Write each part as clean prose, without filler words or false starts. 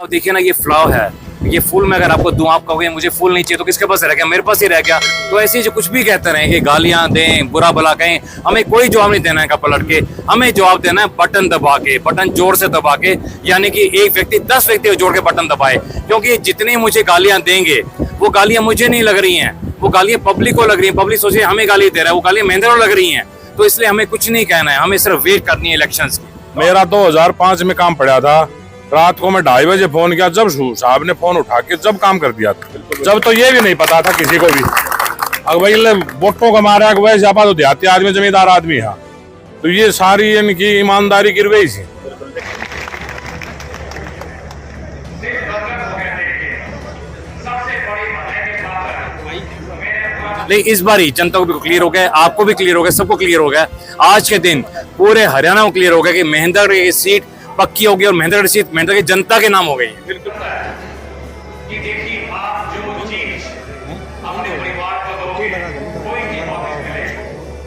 अब देखिए ना, ये फ्लावर है, ये फूल में अगर आपको दूं, आप कहोगे मुझे फूल नहीं चाहिए, तो किसके पास रह गया? मेरे पास ही रह गया। तो ऐसे ही जो कुछ भी कहते रहे, ये गालियां दें, बुरा भला कहें, हमें कोई जवाब नहीं देना है का पलट के। हमें जवाब देना है बटन दबा के, बटन जोर से दबा के, यानी कि एक व्यक्ति 10 व्यक्ति जोड़ के बटन दबाए। क्योंकि जितनी मुझे गालियां देंगे वो गालियां मुझे नहीं लग रही हैं, वो गालियां पब्लिक को लग रही है। पब्लिक सोचे हमें गाली दे रहा है, वो गालियां महेंद्र को लग रही हैं। तो इसलिए हमें कुछ नहीं कहना है, हमें सिर्फ वेट करनी है इलेक्शंस की। मेरा 2005 में काम पड़ा था। रात को मैं 2:30 बजे फोन किया, जब साहब ने फोन उठा के जब काम कर दिया था। जब तो ये भी नहीं पता था किसी को भी, अब भाई वोटों को मारा वैसे तो देहाती आदमी, जमींदार आदमी है। तो ये सारी इनकी ईमानदारी गिरवाई थी। लेकिन इस बार ही जनता को भी क्लियर हो गया, आपको भी क्लियर हो गया, सबको क्लियर हो गया। आज के दिन पूरे हरियाणा को क्लियर हो गया कि महेंद्र की सीट पक्की होगी और महेंद्र की सीट महेंद्र की जनता के नाम हो गई है। बिल्कुल।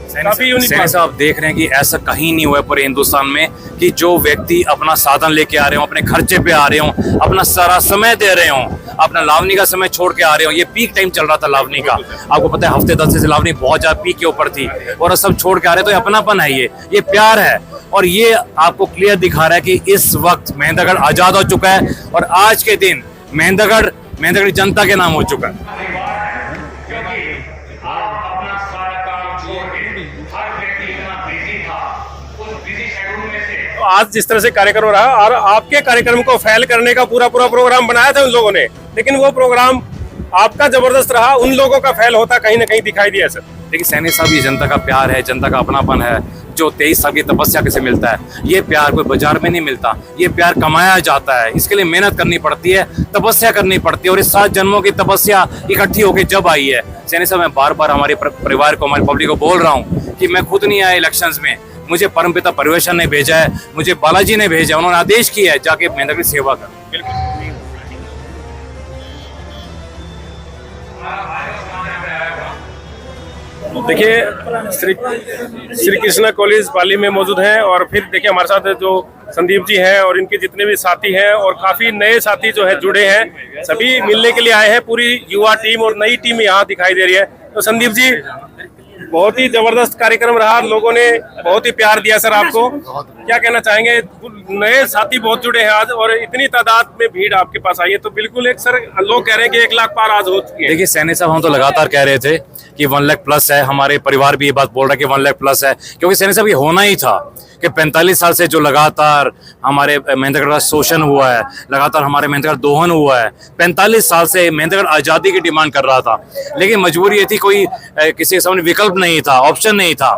सैनी साहब देख रहे हैं कि ऐसा कहीं नहीं हुआ है पूरे हिंदुस्तान में कि जो व्यक्ति अपना साधन लेके आ रहे हो, अपने खर्चे पे आ रहे हो, अपना सारा समय दे रहे हो, अपना लावनी का समय छोड़ के आ रहे हो। ये पीक टाइम चल रहा था लावनी का, आपको पता है हफ्ते 10 से लावनी बहुत ज्यादा पीक के ऊपर थी, और सब छोड़ के आ रहे तो ये अपनापन है, ये प्यार है। और ये आपको क्लियर दिखा रहा है कि इस वक्त महेंद्रगढ़ आजाद हो चुका है और आज के दिन महेंद्रगढ़ की जनता के नाम हो चुका है। तो आज जिस तरह से कार्यक्रम हो रहा और आपके कार्यक्रम को फेल करने का पूरा प्रोग्राम बनाया था उन लोगों ने, लेकिन वो प्रोग्राम आपका जबरदस्त रहा, उन लोगों का फेल होता कहीं ना कहीं दिखाई दिया सर। देखिए सैनी साहब, ये जनता का प्यार है, जनता का अपनापन है, जो 23 साल की तपस्या कैसे मिलता है। ये प्यार कोई बाजार में नहीं मिलता, ये प्यार कमाया जाता है, इसके लिए मेहनत करनी पड़ती है, तपस्या करनी पड़ती है, और इस 7 जन्मों की तपस्या इकट्ठी होकर जब आई है। सैनी साहब, मैं बार बार हमारे परिवार को, हमारी पब्लिक को बोल रहा हूँ कि मैं खुद नहीं आया इलेक्शंस में, मुझे परमपिता परमेश्वर ने भेजा है, मुझे बालाजी ने भेजा, उन्होंने आदेश किया है जाके महेंद्र की सेवा कर। बिल्कुल। देखिए श्री कृष्णा कॉलेज पाली में मौजूद हैं, और फिर देखिए हमारे साथ जो संदीप जी हैं और इनके जितने भी साथी हैं और काफी नए साथी जो है जुड़े हैं, सभी मिलने के लिए आए हैं। पूरी युवा टीम और नई टीम यहाँ दिखाई दे रही है। तो संदीप जी, बहुत ही जबरदस्त कार्यक्रम रहा, लोगों ने बहुत ही प्यार दिया सर आपको, क्या कहना चाहेंगे? नए साथी बहुत जुड़े हैं आज और इतनी तादाद में भीड़ आपके पास आई है, तो बिल्कुल एक सर लोग कह रहे हैं कि 1 लाख पार आज हो चुकी है। देखिए सैनी साहब, हम तो लगातार कह रहे थे कि 1 लाख प्लस है, हमारे परिवार भी ये बात बोल रहा है कि 1 लाख प्लस है, क्योंकि सैनी साहब ये होना ही था कि 45 साल से जो लगातार हमारे महेंद्रगढ़ का शोषण हुआ है, लगातार हमारे महेंद्रगढ़ दोहन हुआ है, 45 साल से महेंद्रगढ़ आज़ादी की डिमांड कर रहा था, लेकिन मजबूरी ये थी, कोई किसी के सामने विकल्प नहीं था, ऑप्शन नहीं था,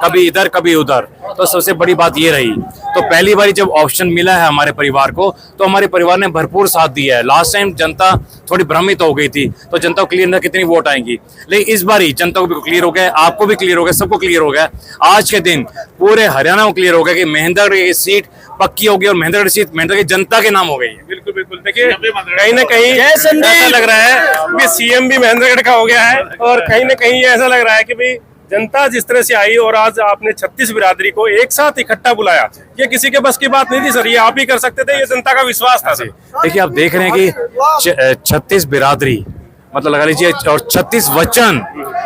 कभी इधर कभी उधर। तो सबसे बड़ी बात ये रही, तो पहली बारी जब ऑप्शन मिला है हमारे परिवार को, तो हमारे परिवार ने भरपूर साथ दिया है। लास्ट टाइम जनता थोड़ी भ्रमित हो गई थी, तो जनता को क्लियर कितनी वोट आएंगी, लेकिन इस बार ही जनता को भी क्लियर हो गया, आपको भी क्लियर हो गया, सबको क्लियर हो गया। आज के दिन पूरे हरियाणा को क्लियर हो गया कि महेंद्र की सीट पक्की होगी और महेंद्र की सीट महेंद्र की जनता के नाम हो गई है। बिल्कुल बिल्कुल। देखिए कहीं ना कहीं ऐसा लग रहा है कि सीएम भी महेंद्रगढ़ का हो गया है, और कहीं ना कहीं ऐसा लग रहा है कि भाई जनता जिस तरह से आई और आज आपने 36 बिरादरी को एक साथ इकट्ठा बुलाया, ये किसी के बस की बात नहीं थी सर, ये आप ही कर सकते थे, ये जनता का विश्वास था सर। देखिए आप देख रहे हैं कि 36 बिरादरी मतलब लगा लीजिए, और 36 वचन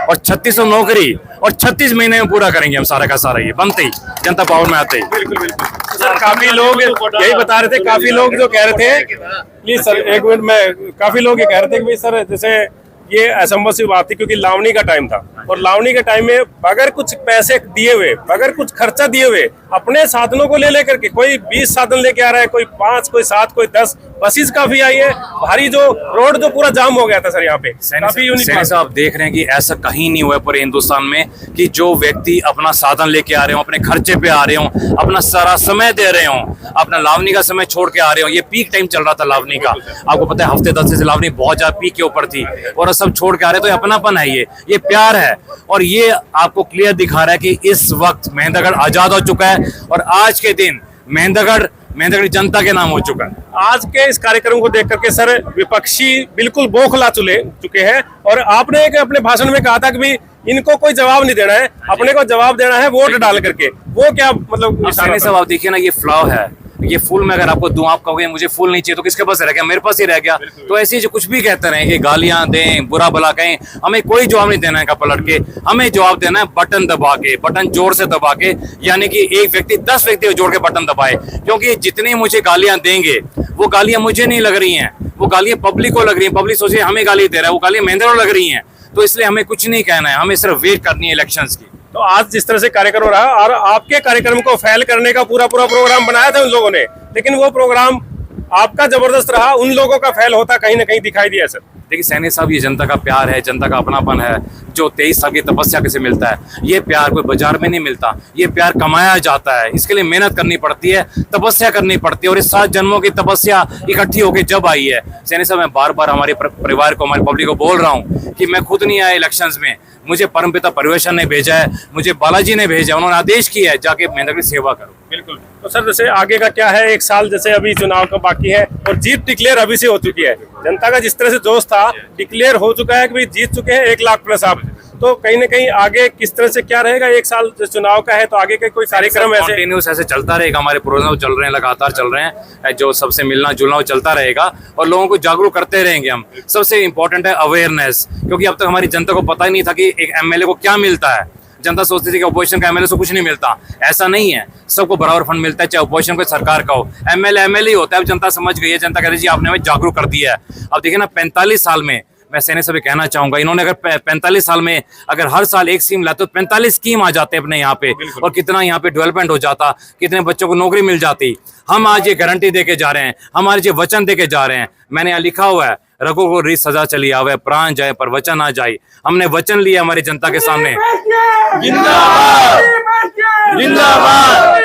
और 36 नौकरी और 36 महीने में पूरा करेंगे हम सारा का सारा, ये बनते ही जनता पावर में आते ही। बिल्कुल बिल्कुल सर। काफी लोग यही बता रहे थे, काफी लोग जो कह रहे थे, प्लीज सर 1 मिनट में, काफी लोग ये कह रहे थे कि भाई सर जैसे ये असंभव सी बात थी, क्योंकि लावनी का टाइम था, और लावनी के टाइम में बगैर कुछ पैसे दिए हुए, बगैर कुछ खर्चा दिए हुए, अपने साधनों को ले लेकर के, कोई 20 साधन लेके आ रहा है, कोई 5, कोई 7, कोई 10 बसेस काफी आई है, भारी जो रोड जो पूरा जाम हो गया था सर यहाँ पे। काफी यूनिक साहब, आप देख रहे हैं कि ऐसा कहीं नहीं हुआ पूरे हिंदुस्तान में कि जो व्यक्ति अपना साधन लेके आ रहे हो, अपने खर्चे पे आ रहे हो, अपना सारा समय दे रहे हो, अपना लावनी का समय छोड़ के आ रहे हो। ये पीक टाइम चल रहा था लावनी का, आपको पता है हफ्ते 10 से लावनी बहुत ज्यादा पीक के ऊपर थी, और सब छोड़ के आ रहे, तो ये अपनापन है, ये प्यार है। और ये आपको क्लियर दिखा रहा है कि इस वक्त महेंद्रगढ़ आजाद हो चुका है और आज के दिन महेंद्रगढ़ की जनता के नाम हो चुका है। आज के इस कार्यक्रम को देख करके सर विपक्षी बिल्कुल बौखला चुके हैं, और आपने अपने भाषण में कहा था कि भाई इनको कोई जवाब नहीं देना है, अपने को जवाब देना है वोट डाल करके। वो क्या मतलब? साहब आप देखिए ना, ये फ्लॉ है, ये फूल मैं अगर आपको दूं, आप कहोगे मुझे फूल नहीं चाहिए, तो किसके पास रह गया? मेरे पास ही रह गया। तो ऐसे जो कुछ भी कहते रहे, ये गालियां दें, बुरा भला कहें, हमें कोई जवाब नहीं देना है का पलट के। हमें जवाब देना है बटन दबा के, बटन जोर से दबा के, यानी कि एक व्यक्ति 10 व्यक्ति जोड़ के बटन दबाए। क्योंकि जितनी मुझे गालियां देंगे वो गालियां मुझे नहीं लग रही हैं, वो गालियां पब्लिक को लग रही हैं। पब्लिक सोचे हमें गाली दे रहा है, वो गालियां महेंद्र को लग रही हैं। तो इसलिए हमें कुछ नहीं कहना है, हमें सिर्फ वेट करनी है इलेक्शंस की। तो आज जिस तरह से कार्यक्रम रहा और आपके कार्यक्रम को फेल करने का पूरा प्रोग्राम बनाया था उन लोगों ने, लेकिन वो प्रोग्राम आपका जबरदस्त रहा, उन लोगों का फेल होता कहीं ना कहीं दिखाई दिया सर। देखिए सैनी साहब, ये जनता का प्यार है, जनता का अपनापन है, जो 23 साल की तपस्या कैसे मिलता है। ये प्यार कोई बाजार में नहीं मिलता, ये प्यार कमाया जाता है। इसके लिए मेहनत करनी पड़ती है, तपस्या करनी पड़ती है, और इस 7 जन्मों की तपस्या इकट्ठी होकर जब आई है। सैनी साहब, मैं बार बार हमारे परिवार को, हमारी पब्लिक को बोल रहा हूँ कि मैं खुद नहीं आया इलेक्शंस में, मुझे परमपिता परिवेशन ने भेजा है, मुझे बालाजी ने भेजा, उन्होंने आदेश किया है जाके महेंद्र की सेवा करो। बिल्कुल। तो सर जैसे आगे का क्या है, 1 साल जैसे अभी चुनाव का बाकी है और जीत डिक्लेयर अभी से हो चुकी है। जनता का जिस तरह से जोश था, डिक्लेयर हो चुका है कि भाई जीत चुके हैं 1 लाख प्लस आप। तो कहीं ना कहीं आगे किस तरह से क्या रहेगा, 1 साल चुनाव का है, तो आगे के कोई कार्यक्रम ऐसे कंटिन्यूस ऐसे चलता रहेगा, हमारे प्रोग्राम चल रहे हैं, लगातार चल रहे हैं, जो सबसे मिलना जुलना वो चलता रहेगा और लोगों को जागरूक करते रहेंगे हम। सबसे इंपॉर्टेंट है अवेयरनेस, क्योंकि अब तक हमारी जनता को पता ही नहीं था कि एक एमएलए को क्या मिलता है। जनता सोचती थी कि अपोजिशन का एमएलए से कुछ नहीं मिलता, ऐसा नहीं है, सबको बराबर फंड मिलता है, चाहे अपोजिशन को सरकार का हो। एमएलए ही होता है। अब जनता समझ गई है, जनता कह रही जी आपने हमें जागरूक कर दिया है। अब देखिए ना, 45 साल में, मैं सैनी से भी कहना चाहूंगा, इन्होंने अगर 45 साल में अगर हर साल एक स्कीम लाते तो 45 स्कीम आ जाते अपने यहाँ पे, और कितना यहाँ पे डेवलपमेंट हो जाता, कितने बच्चों को नौकरी मिल जाती। हम आज ये गारंटी देके जा रहे हैं, हमारे जो वचन देके जा रहे हैं। मैंने यहाँ लिखा हुआ है, रघु को रीत सजा चली आवे, प्राण जाए पर वचन ना जाए। हमने वचन लिया हमारी जनता के सामने। जिंदाबाद जिंदाबाद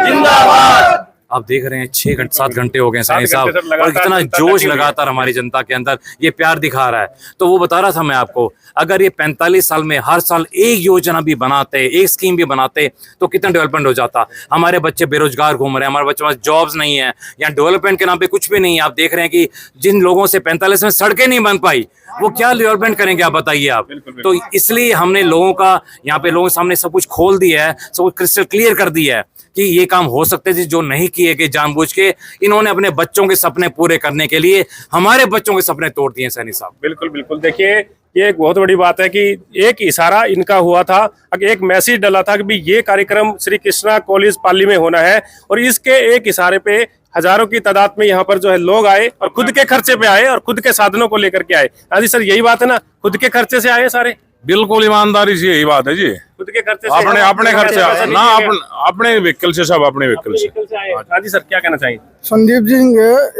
जिंदाबाद। आप देख रहे हैं 7 घंटे हो गए सैनी साहब, 7 घंटे और कितना जनता जोश लगी हुई है। लगातार हमारी जनता के अंदर ये प्यार दिखा रहा है। तो वो बता रहा था मैं आपको, अगर ये 45 साल में हर साल एक योजना भी बनाते, एक स्कीम भी बनाते, तो कितना डेवलपमेंट हो जाता। हमारे बच्चे बेरोजगार घूम रहे हैं, हमारे बच्चों के पास जॉब्स नहीं है, यहाँ डेवलपमेंट के नाम पे कुछ भी नहीं है। आप देख रहे हैं कि जिन लोगों से 45 में सड़कें नहीं बन पाई, वो क्या डेवलपमेंट करेंगे आप बताइए आप। तो इसलिए हमने लोगों का, यहाँ पे लोगों के सामने सब कुछ खोल दिया है, सब कुछ क्रिस्टल क्लियर कर दिया है कि ये काम हो सकते थे जो नहीं किए गए जानबूझ के। इन्होंने अपने बच्चों के सपने पूरे करने के लिए हमारे बच्चों के सपने तोड़ दिए सैनी साहब। बिल्कुल बिल्कुल। देखिए ये एक बहुत बड़ी बात है कि एक इशारा इनका हुआ था, एक मैसेज डला था कि भाई ये कार्यक्रम श्री कृष्णा कॉलेज पाली में होना है, और इसके एक इशारे पे हजारों की तादाद में यहाँ पर जो है लोग आए और खुद के खर्चे पे आए और खुद के साधनों को लेकर के आए। हाँ जी सर, यही बात है ना, खुद के खर्चे से आए सारे। बिल्कुल ईमानदारी से यही बात है जी, खुद के खर्चे से अपने खर्चे ना, अपने व्हीकल से, सब अपने व्हीकल से। हाँ जी सर, क्या कहना चाहिए? संदीप जी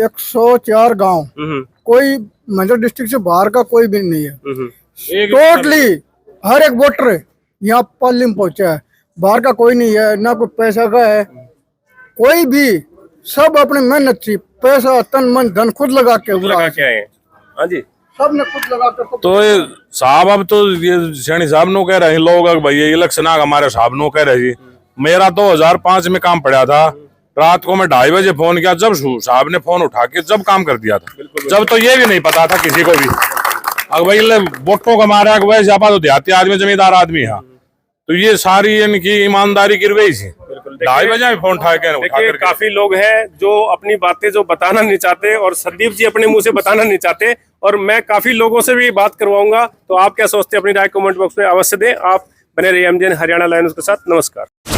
104 गांव, कोई मेजर डिस्ट्रिक्ट से बाहर का कोई भी नहीं है। टोटली हर एक वोटर यहाँ पाली में पहुंचा है, बाहर का कोई नहीं है, ना कोई पैसा का है, कोई भी, सब अपने मेहनत से पैसा तन मन धन खुद लगा के आए। हाँ जी, सब ने खुद लगा कर। तो ये साहब, अब तो ये सैनी साहब नो कह रहे हैं लोग, भाई ये इलेक्शन आ हमारे साहब नो कह रहे जी। मेरा 2005 में काम पड़ा था, रात को मैं 2:30 बजे फोन किया, जब साहब ने फोन उठा के जब काम कर दिया था। जब तो ये भी नहीं पता था किसी को भी, अब भाई वोटों का मारा वैसे आपा तो देहाती आदमी, जमींदार आदमी है। तो ये सारी इनकी ईमानदारी की रही थी। 2:30 बजे फोन उठा के काफी लोग हैं जो अपनी बातें जो बताना नहीं चाहते, और संदीप जी अपने मुंह से बताना नहीं चाहते, और मैं काफी लोगों से भी बात करवाऊंगा। तो आप क्या सोचते हैं, अपनी राय कमेंट बॉक्स में अवश्य दें। आप बने रहिए एमजीएन हरियाणा लाइन्स के साथ। नमस्कार।